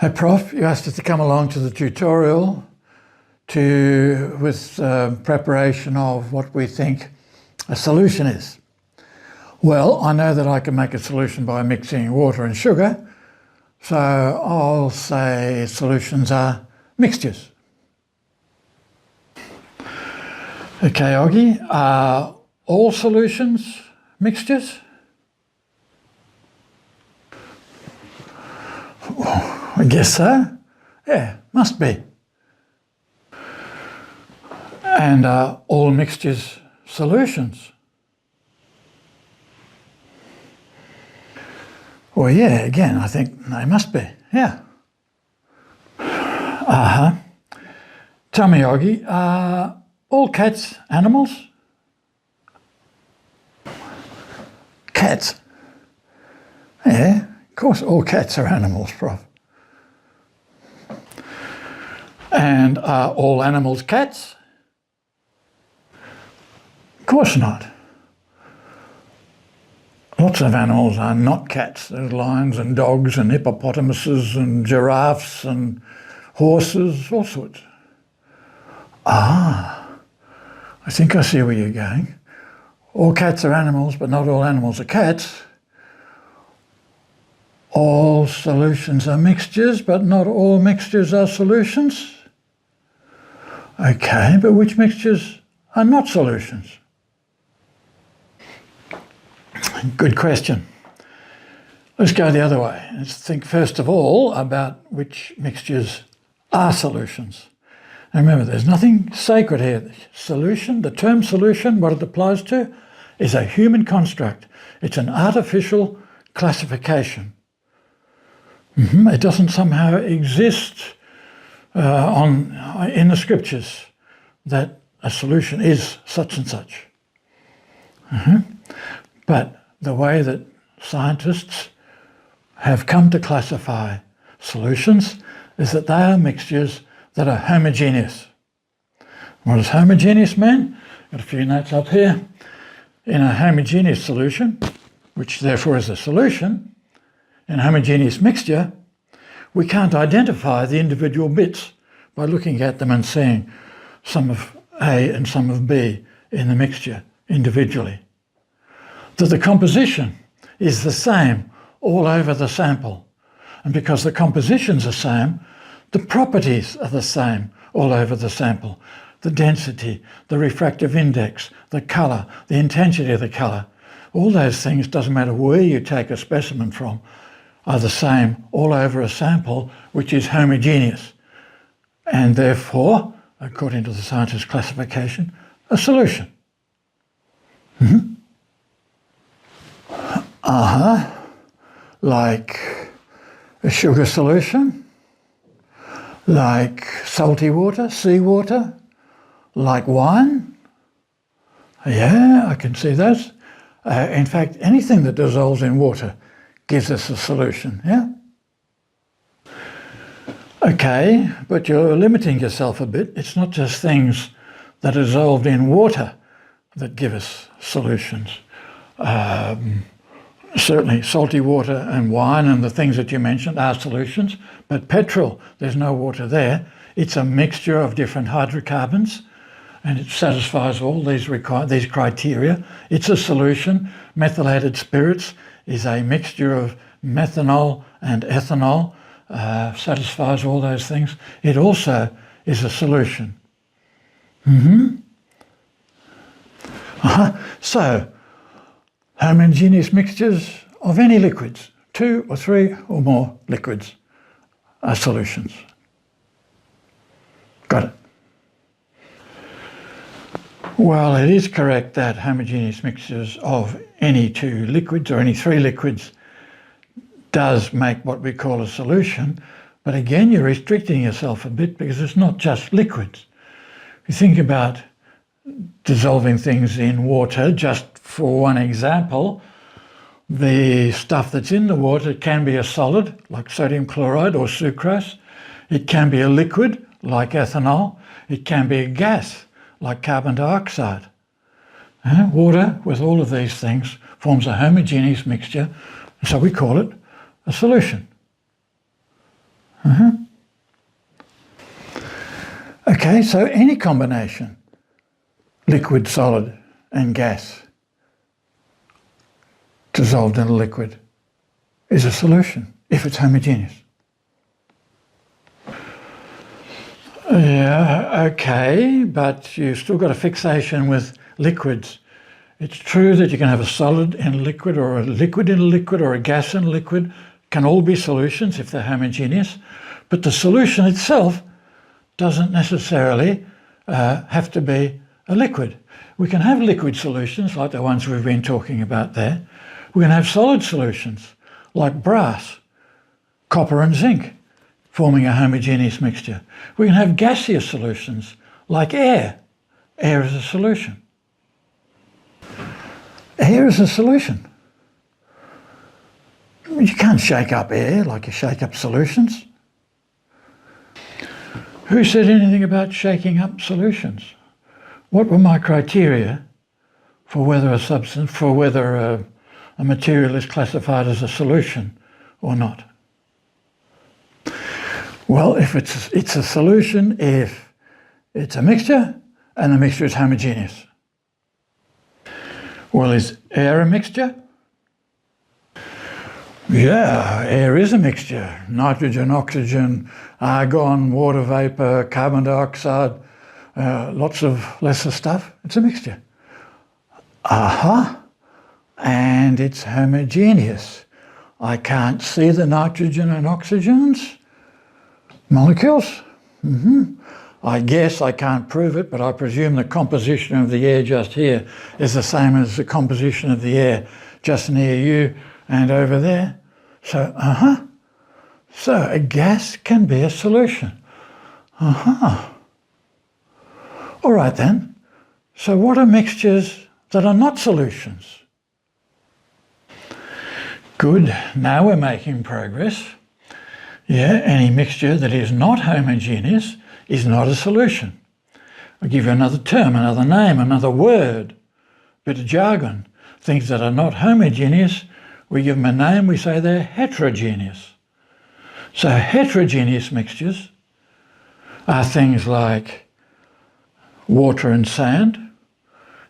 Hey Prof, you asked us to come along to the tutorial with preparation of what we think a solution is. Well, I know that I can make a solution by mixing water and sugar, so I'll say solutions are mixtures. Okay, Oggy, are all solutions mixtures? I guess so. Yeah, must be. And are all mixtures solutions? Well, yeah, again, I think they must be, yeah. Tell me, Oggy, are all cats animals? Cats? Yeah, of course all cats are animals, Prof. And are all animals cats? Of course not. Lots of animals are not cats. There's lions and dogs and hippopotamuses and giraffes and horses, all sorts. I think I see where you're going. All cats are animals, but not all animals are cats. All solutions are mixtures, but not all mixtures are solutions. Okay, but which mixtures are not solutions? Good question. Let's go the other way. Let's think first of all about which mixtures are solutions. And remember, there's nothing sacred here. Solution, the term solution, what it applies to, is a human construct. It's an artificial classification. It doesn't somehow exist in the scriptures that a solution is such and such. But the way that scientists have come to classify solutions is that they are mixtures that are homogeneous. What does homogeneous mean? Got a few notes up here. In a homogeneous solution, which therefore is a solution, in a homogeneous mixture, we can't identify the individual bits by looking at them and seeing some of A and some of B in the mixture individually. That the composition is the same all over the sample. And because the composition's the same, the properties are the same all over the sample. The density, the refractive index, the colour, the intensity of the colour, all those things, doesn't matter where you take a specimen from, are the same all over a sample which is homogeneous. And therefore, according to the scientist's classification, a solution. Like a sugar solution, like salty water, seawater, like wine. Yeah, I can see those. In fact, anything that dissolves in water gives us a solution, yeah? Okay, but you're limiting yourself a bit. It's not just things that are dissolved in water that give us solutions. Certainly salty water and wine and the things that you mentioned are solutions, but petrol, there's no water there. It's a mixture of different hydrocarbons and it satisfies all these criteria. It's a solution. Methylated spirits is a mixture of methanol and ethanol, satisfies all those things. It also is a solution. So, homogeneous mixtures of any liquids, 2 or 3 or more liquids, are solutions. Got it? Well, it is correct that homogeneous mixtures of any 2 liquids or any 3 liquids does make what we call a solution, but again you're restricting yourself a bit because it's not just liquids. If you think about dissolving things in water, just for one example, the stuff that's in the water can be a solid, like sodium chloride or sucrose. It can be a liquid, like ethanol. It can be a gas, like carbon dioxide. Water, with all of these things, forms a homogeneous mixture, so we call it a solution. Okay, so any combination, liquid, solid and gas dissolved in a liquid, is a solution if it's homogeneous. Yeah, okay, but you've still got a fixation with liquids. It's true that you can have a solid in a liquid or a liquid in a liquid or a gas in a liquid, can all be solutions if they're homogeneous, but the solution itself doesn't necessarily have to be a liquid. We can have liquid solutions like the ones we've been talking about there. We can have solid solutions like brass, copper and zinc, forming a homogeneous mixture. We can have gaseous solutions like air. Air is a solution. Air is a solution. You can't shake up air like you shake up solutions. Who said anything about shaking up solutions? What were my criteria for whether a substance, for whether a material is classified as a solution or not? Well, if it's a solution if it's a mixture and the mixture is homogeneous. Well, is air a mixture? Yeah, air is a mixture. Nitrogen, oxygen, argon, water vapour, carbon dioxide, lots of lesser stuff. It's a mixture. And it's homogeneous. I can't see the nitrogen and oxygens molecules. I guess I can't prove it, but I presume the composition of the air just here is the same as the composition of the air just near you and over there. So, So a gas can be a solution. All right then. So what are mixtures that are not solutions? Good. Now we're making progress. Yeah, any mixture that is not homogeneous is not a solution. I'll give you another term, another name, another word, bit of jargon. Things that are not homogeneous, we give them a name, we say they're heterogeneous. So heterogeneous mixtures are things like water and sand,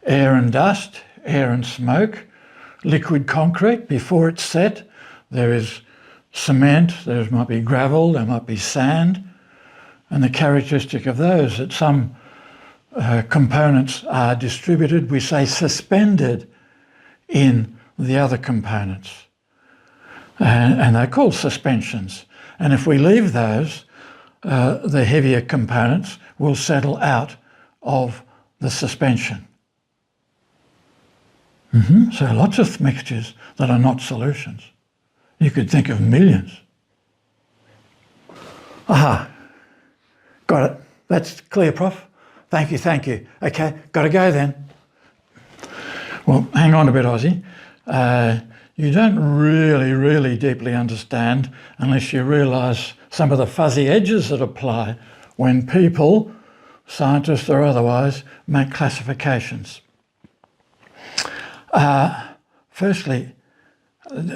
air and dust, air and smoke, liquid concrete. Before it's set, there is cement, there might be gravel, there might be sand, and the characteristic of those that some components are distributed, we say suspended in the other components. And they're called suspensions. And if we leave those, the heavier components will settle out of the suspension. So lots of mixtures that are not solutions. You could think of millions. Got it. That's clear, Prof. Thank you. Okay, got to go then. Well, hang on a bit, Aussie. You don't really deeply understand unless you realise some of the fuzzy edges that apply when people, scientists or otherwise, make classifications. Firstly,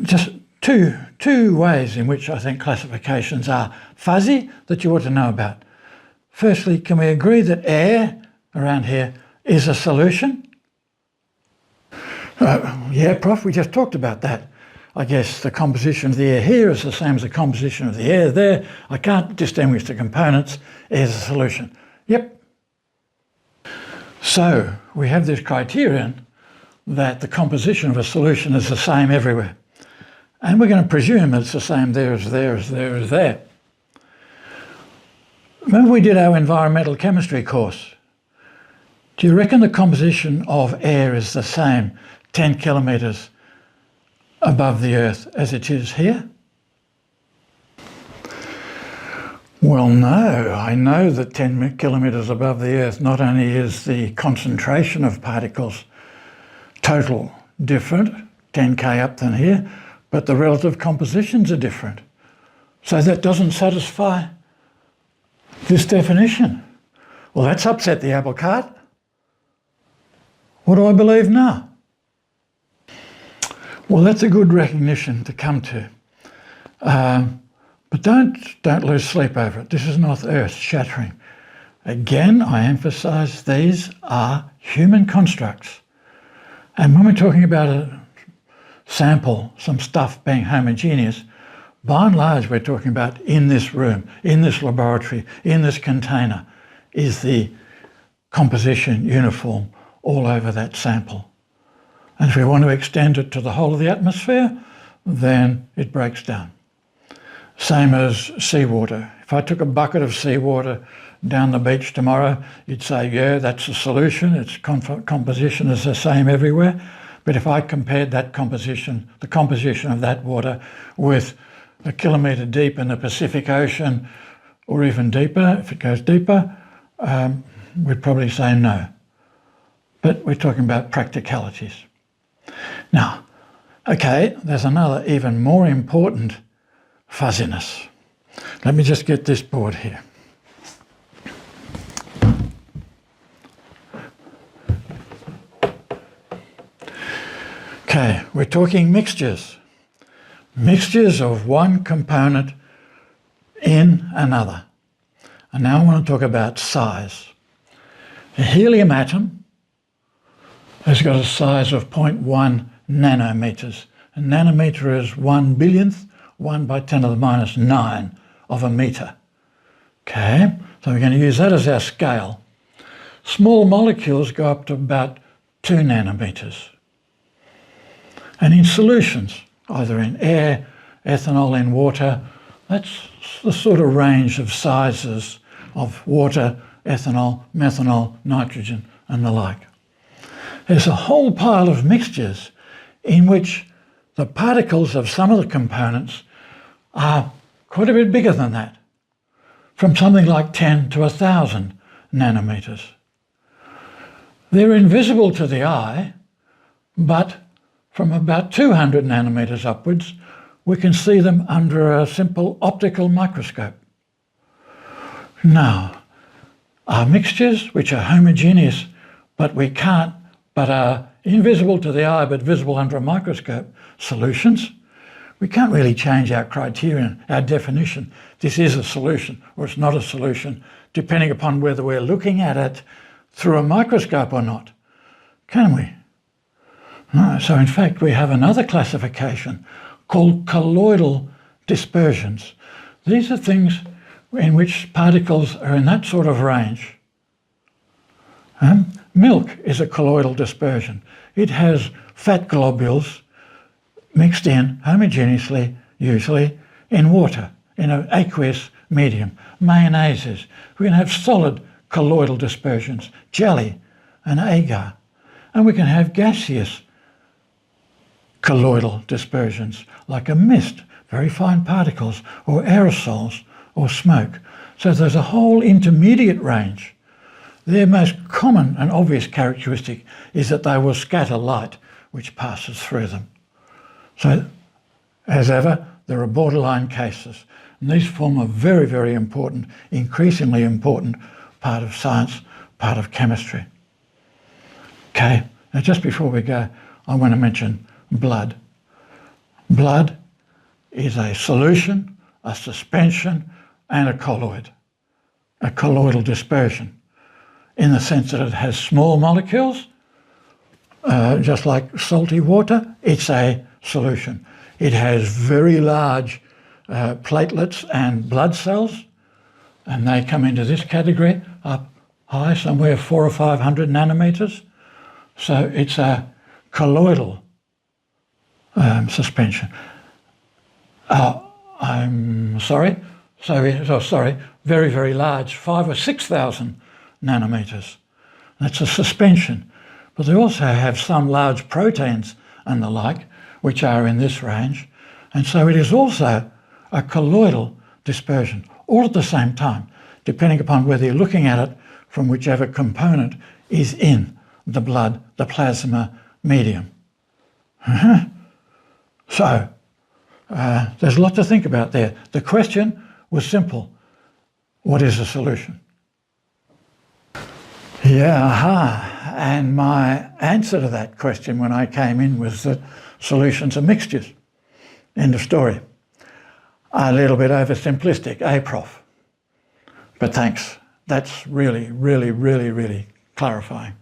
just two ways in which I think classifications are fuzzy that you ought to know about. Firstly, can we agree that air around here is a solution? Yeah, Prof, we just talked about that. I guess the composition of the air here is the same as the composition of the air there. I can't distinguish the components. Air is a solution. Yep. So we have this criterion that the composition of a solution is the same everywhere. And we're going to presume it's the same there as there as there as there. Remember we did our environmental chemistry course. Do you reckon the composition of air is the same 10 kilometres above the Earth as it is here? Well, no. I know that 10 kilometres above the Earth not only is the concentration of particles total different, 10k up than here, but the relative compositions are different. So that doesn't satisfy this definition. Well, that's upset the apple cart. What do I believe now? Well, that's a good recognition to come to. But don't lose sleep over it. This is not earth-shattering. Again, I emphasise these are human constructs. And when we're talking about a sample, some stuff being homogeneous, by and large we're talking about in this room, in this laboratory, in this container, is the composition uniform all over that sample. And if we want to extend it to the whole of the atmosphere, then it breaks down. Same as seawater. If I took a bucket of seawater down the beach tomorrow, you'd say, yeah, that's a solution. Its composition is the same everywhere. But if I compared that composition, the composition of that water with a kilometre deep in the Pacific Ocean, or even deeper, if it goes deeper, we'd probably say no. But we're talking about practicalities. Now, okay, there's another even more important fuzziness. Let me just get this board here. Okay, we're talking mixtures. Mixtures of one component in another. And now I want to talk about size. A helium atom has got a size of 0.1 nanometers. A nanometer is 1 billionth, 1 by 10 to the minus 9 of a metre. Okay, so we're going to use that as our scale. Small molecules go up to about 2 nanometers. And in solutions, either in air, ethanol, in water, that's the sort of range of sizes of water, ethanol, methanol, nitrogen, and the like. There's a whole pile of mixtures in which the particles of some of the components are quite a bit bigger than that, from something like 10 to 1,000 nanometers. They're invisible to the eye, but from about 200 nanometers upwards, we can see them under a simple optical microscope. Now, are mixtures which are homogeneous, but are invisible to the eye but visible under a microscope, solutions? We can't really change our criterion, our definition. This is a solution or it's not a solution, depending upon whether we're looking at it through a microscope or not, can we? No. So in fact, we have another classification called colloidal dispersions. These are things in which particles are in that sort of range. Milk is a colloidal dispersion. It has fat globules mixed in homogeneously, usually in water, in an aqueous medium. Mayonnaises. We can have solid colloidal dispersions, jelly and agar. And we can have gaseous colloidal dispersions, like a mist, very fine particles, or aerosols, or smoke. So there's a whole intermediate range. Their most common and obvious characteristic is that they will scatter light which passes through them. So, as ever, there are borderline cases. And these form a very, very important, increasingly important part of science, part of chemistry. Okay, now just before we go, I want to mention blood. Blood is a solution, a suspension, and a colloidal dispersion, in the sense that it has small molecules, just like salty water. It's a solution. It has very large platelets and blood cells, and they come into this category, up high, somewhere 400 or 500 nanometers. So it's a colloidal suspension. I'm sorry. Very, very large, 5,000 or 6,000 nanometers. That's a suspension. But they also have some large proteins and the like, which are in this range. And so it is also a colloidal dispersion, all at the same time, depending upon whether you're looking at it from whichever component is in the blood, the plasma medium. So, there's a lot to think about there. The question was simple. What is a solution? Yeah, and my answer to that question when I came in was that solutions are mixtures. End of story. a little bit oversimplistic, eh, Prof? But thanks. That's really, really, really, really clarifying.